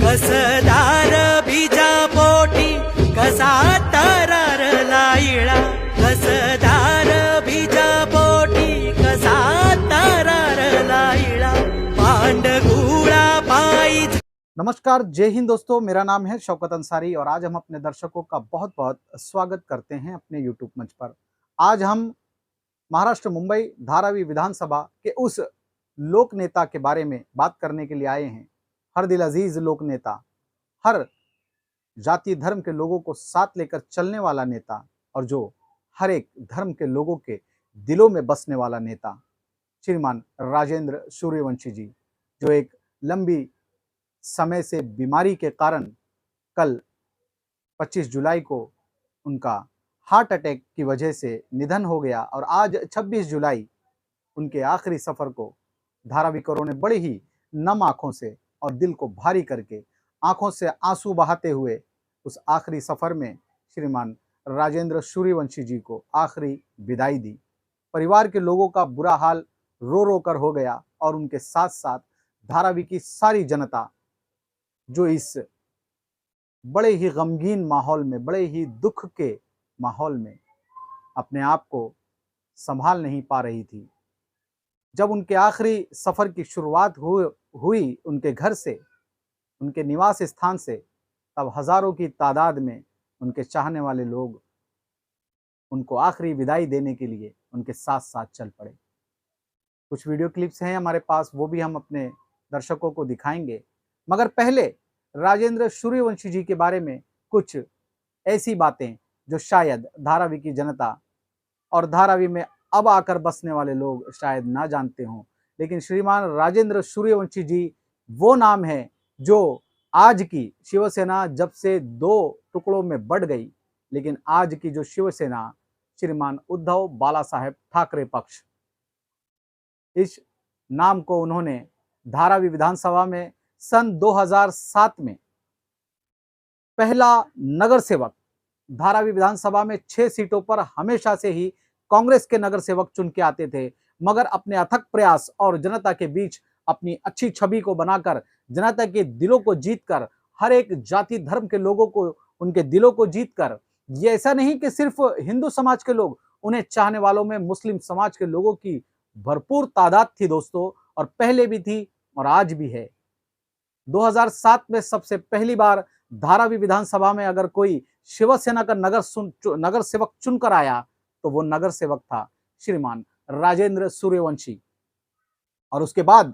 कसदार बीजा पोटी कसा तररला इळा कसदार बीजा पोटी कसा तररला इळा पांडगुळा पायी। नमस्कार, जय हिंद दोस्तों, मेरा नाम है शौकत अंसारी और आज हम अपने दर्शकों का बहुत बहुत स्वागत करते हैं अपने यूट्यूब मंच पर। आज हम महाराष्ट्र मुंबई धारावी विधानसभा के उस लोक नेता के बारे में बात करने के लिए आए हैं। हर दिल अजीज लोक नेता, हर जाति धर्म के लोगों को साथ लेकर चलने वाला नेता और जो हर एक धर्म के लोगों के दिलों में बसने वाला नेता श्रीमान राजेंद्र सूर्यवंशी जी, जो एक लंबी समय से बीमारी के कारण कल 25 जुलाई को उनका हार्ट अटैक की वजह से निधन हो गया और आज 26 जुलाई उनके आखिरी सफर को धाराविकरों ने बड़े ही नम आंखों से और दिल को भारी करके आंखों से आंसू बहाते हुए उस आखिरी सफर में श्रीमान राजेंद्र सूर्यवंशी जी को आखिरी विदाई दी। परिवार के लोगों का बुरा हाल रो रो कर हो गया और उनके साथ साथ धारावी की सारी जनता जो इस बड़े ही गमगीन माहौल में, बड़े ही दुख के माहौल में अपने आप को संभाल नहीं पा रही थी। जब उनके आखिरी सफर की शुरुआत हुई उनके घर से, उनके निवास स्थान से, तब हजारों की तादाद में उनके चाहने वाले लोग उनको आखिरी विदाई देने के लिए उनके साथ साथ चल पड़े। कुछ वीडियो क्लिप्स हैं हमारे पास, वो भी हम अपने दर्शकों को दिखाएंगे, मगर पहले राजेंद्र सूर्यवंशी जी के बारे में कुछ ऐसी बातें जो शायद धारावी की जनता और धारावी में अब आकर बसने वाले लोग शायद ना जानते हों। लेकिन श्रीमान राजेंद्र सूर्यवंशी जी वो नाम है जो आज की शिवसेना जब से 2 टुकड़ों में बढ़ गई, लेकिन आज की जो शिवसेना श्रीमान उद्धव बालासाहेब ठाकरे पक्ष, इस नाम को उन्होंने धारावी विधानसभा में सन 2007 में पहला नगर सेवक, धारावी विधानसभा में 6 सीटों पर हमेशा से ही कांग्रेस के नगर सेवक चुन के आते थे, मगर अपने अथक प्रयास और जनता के बीच अपनी अच्छी छवि को बनाकर, जनता के दिलों को जीतकर, हर एक जाति धर्म के लोगों को, उनके दिलों को जीतकर, ये ऐसा नहीं कि सिर्फ हिंदू समाज के लोग, उन्हें चाहने वालों में मुस्लिम समाज के लोगों की भरपूर तादाद थी दोस्तों, और पहले भी थी और आज भी है। 2007 में सबसे पहली बार धारावी विधानसभा में अगर कोई शिवसेना का नगर सेवक चुनकर आया तो वो नगर सेवक था श्रीमान राजेंद्र सूर्यवंशी। और उसके बाद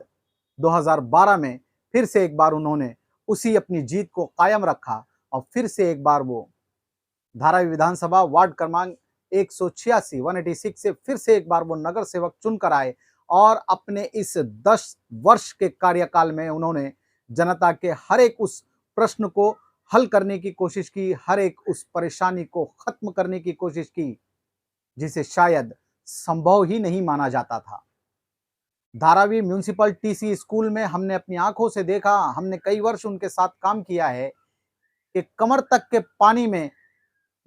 2012 में फिर से एक बार उन्होंने उसी अपनी जीत को कायम रखा और फिर से एक बार वो धारावी विधानसभा वार्ड क्रमांक 186 से फिर से एक बार वो नगर सेवक चुनकर आए और अपने इस 10 वर्ष के कार्यकाल में उन्होंने जनता के हर एक उस प्रश्न को हल करने की कोशिश की, हर एक उस परेशानी को खत्म करने की कोशिश की जिसे शायद संभव ही नहीं माना जाता था। धारावी म्यूनिसिपल टीसी स्कूल में हमने अपनी आंखों से देखा, हमने कई वर्ष उनके साथ काम किया है कि कमर तक के पानी में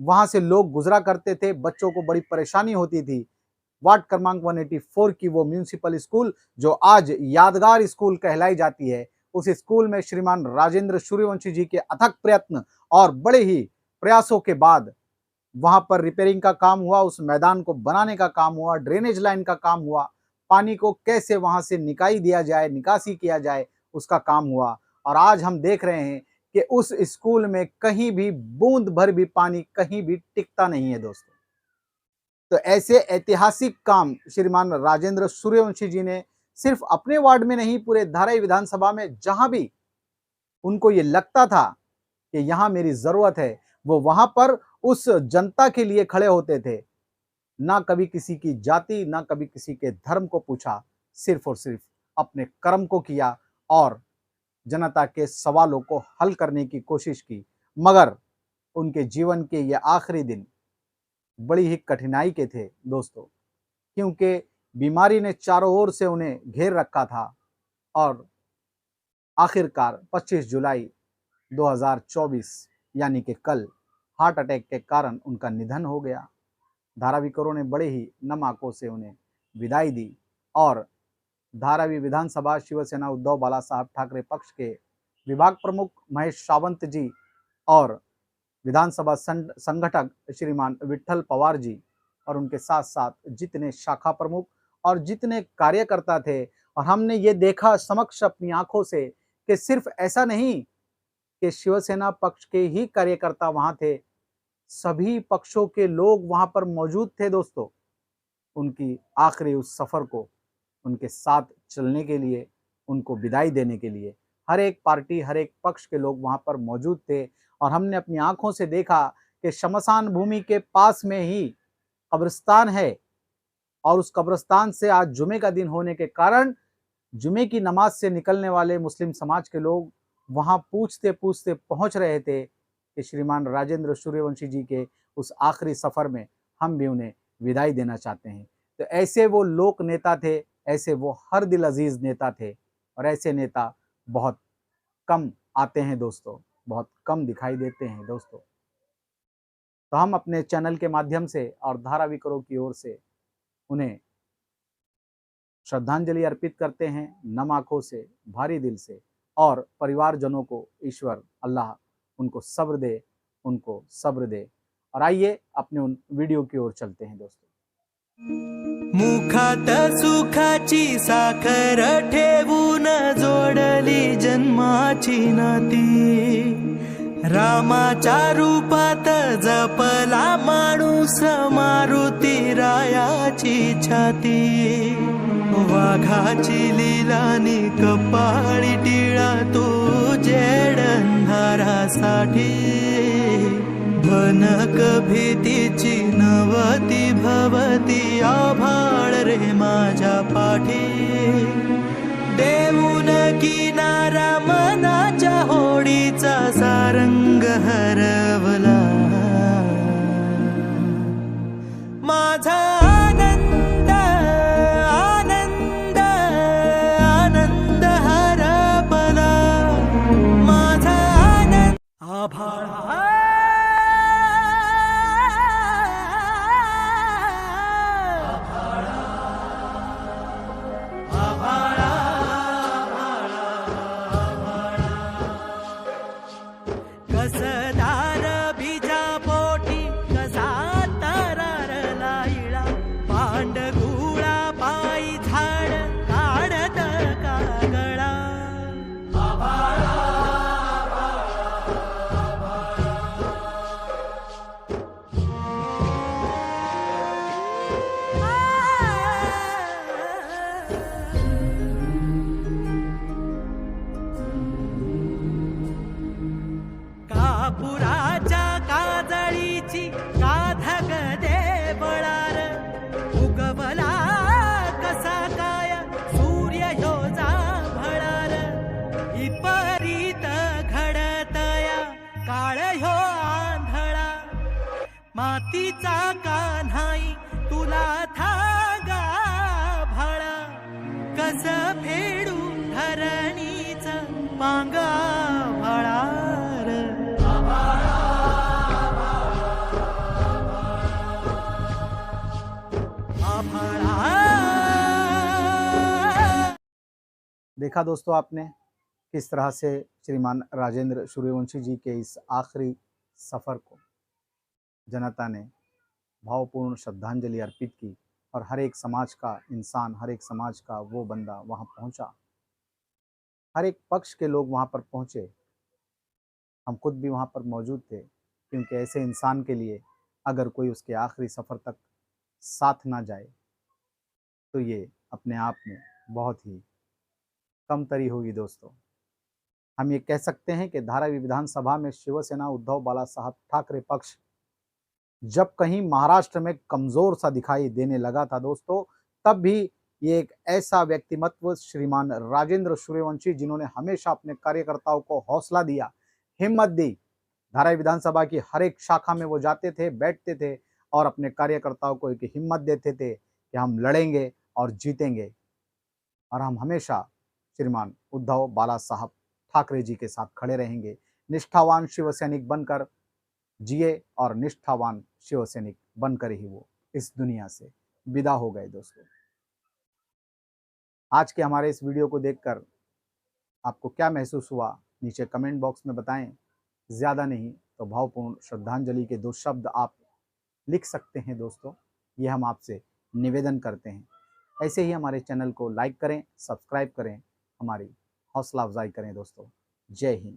वहां से लोग गुजरा करते थे, बच्चों को बड़ी परेशानी होती थी। वार्ड क्रमांक 184 की वो म्यूनिसिपल स्कूल जो आज यादगार स्कूल कहलाई जाती है, उस स्कूल में श्रीमान राजेंद्र सूर्यवंशी जी के अथक प्रयत्न और बड़े ही प्रयासों के बाद वहां पर रिपेयरिंग का काम हुआ, उस मैदान को बनाने का काम हुआ, ड्रेनेज लाइन का काम हुआ, पानी को कैसे वहां से निकाई दिया जाए, निकासी किया जाए, उसका काम हुआ। और आज हम देख रहे हैं कि उस स्कूल में कहीं भी बूंद भर भी पानी कहीं भी टिकता नहीं है दोस्तों। तो ऐसे ऐतिहासिक काम श्रीमान राजेंद्र सूर्यवंशी जी ने सिर्फ अपने वार्ड में नहीं, पूरे धारावी विधानसभा में जहां भी उनको ये लगता था कि यहां मेरी जरूरत है, वो वहां पर उस जनता के लिए खड़े होते थे। ना कभी किसी की जाति, ना कभी किसी के धर्म को पूछा, सिर्फ और सिर्फ अपने कर्म को किया और जनता के सवालों को हल करने की कोशिश की। मगर उनके जीवन के ये आखिरी दिन बड़ी ही कठिनाई के थे दोस्तों, क्योंकि बीमारी ने चारों ओर से उन्हें घेर रखा था और आखिरकार 25 जुलाई 2024 यानी कि कल हार्ट अटैक के कारण उनका निधन हो गया। धाराविकरों ने बड़े ही नम आंखों से उन्हें विदाई दी और धारावी विधानसभा शिवसेना उद्धव बालासाहेब ठाकरे पक्ष के विभाग प्रमुख महेश सावंत जी और विधानसभा संगठक श्रीमान विठल पवार जी और उनके साथ साथ जितने शाखा प्रमुख और जितने कार्यकर्ता थे, और हमने ये देखा समक्ष अपनी आंखों से कि सिर्फ ऐसा नहीं कि शिवसेना पक्ष के ही कार्यकर्ता वहां थे, सभी पक्षों के लोग वहां पर मौजूद थे दोस्तों। उनकी आखिरी उस सफर को, उनके साथ चलने के लिए, उनको विदाई देने के लिए हर एक पार्टी, हर एक पक्ष के लोग वहां पर मौजूद थे। और हमने अपनी आंखों से देखा कि शमशान भूमि के पास में ही कब्रिस्तान है, और उस कब्रिस्तान से आज जुमे का दिन होने के कारण जुमे की नमाज से निकलने वाले मुस्लिम समाज के लोग वहां पूछते पूछते पहुंच रहे थे कि श्रीमान राजेंद्र सूर्यवंशी जी के उस आखिरी सफर में हम भी उन्हें विदाई देना चाहते हैं। तो ऐसे वो लोक नेता थे, ऐसे वो हर दिल अजीज नेता थे, और ऐसे नेता बहुत कम आते हैं दोस्तों, बहुत कम दिखाई देते हैं दोस्तों। तो हम अपने चैनल के माध्यम से और धाराविकरों की ओर से उन्हें श्रद्धांजलि अर्पित करते हैं, नम आंखों से, भारी दिल से, और परिवारजनों को ईश्वर अल्लाह उनको सब्र दे, उनको सब्र दे। और आइए अपने उन वीडियो की ओर चलते हैं दोस्तों। मुखात सुखाची साखर ठेवून जोडली जन्माची नाती, रामाच्या रूपात जपला माणूस मारुती रायाची छाती, वाघाची लिलानी कपाळी टिळा तू जेडंधारासाठी, भनक भीतीची नवती भवती आभाळ रे माझ्या पाठी, देऊन किनारा मनाच्या होडीचा सारंग हरवला, माझा आनंद आनंद आनंद हरपला, माझा आनंद आभाळ कसदार बीजा पोटी कसा तरारला इळा, पांडगुळा पायी झाड काढत कागळा, कापुराच्या काजळीची काधग देवळार, उगवला कसा काय सूर्य ह्यो जांभळार, विपरीत घडतया काळ ह्यो आंधळा, मातीचा कान्हाई तुला थागा भाळा, कस फेडू धरणीचा पांगा भाळार, देखा दोस्तों आपने किस तरह से श्रीमान राजेंद्र सूर्यवंशी जी के इस आखिरी सफर को जनता ने भावपूर्ण श्रद्धांजलि अर्पित की, और हर एक समाज का इंसान, हर एक समाज का वो बंदा वहां पहुंचा, हर एक पक्ष के लोग वहां पर पहुंचे। हम खुद भी वहां पर मौजूद थे, क्योंकि ऐसे इंसान के लिए अगर कोई उसके आखिरी सफर तक साथ ना जाए तो ये अपने आप में बहुत ही कमतरी होगी दोस्तों। हम ये कह सकते हैं कि धारावी विधानसभा में शिवसेना उद्धव बाला साहब ठाकरे पक्ष जब कहीं महाराष्ट्र में कमजोर सा दिखाई देने लगा था दोस्तों, तब भी ये एक ऐसा व्यक्तिमत्व श्रीमान राजेंद्र सूर्यवंशी, जिन्होंने हमेशा अपने कार्यकर्ताओं को हौसला दिया, हिम्मत दी। धारावी विधानसभा की हर एक शाखा में वो जाते थे, बैठते थे और अपने कार्यकर्ताओं को एक हिम्मत देते थे कि हम लड़ेंगे और जीतेंगे, और हम हमेशा श्रीमान उद्धव बाला साहब ठाकरे जी के साथ खड़े रहेंगे। निष्ठावान शिवसैनिक बनकर जिए और निष्ठावान शिवसैनिक बनकर ही वो इस दुनिया से विदा हो गए दोस्तों। आज के हमारे इस वीडियो को देखकर आपको क्या महसूस हुआ नीचे कमेंट बॉक्स में बताएं। ज़्यादा नहीं तो भावपूर्ण श्रद्धांजलि के 2 शब्द आप लिख सकते हैं दोस्तों, ये हम आपसे निवेदन करते हैं। ऐसे ही हमारे चैनल को लाइक करें, सब्सक्राइब करें, हमारी हौसला अफजाई करें दोस्तों। जय हिंद।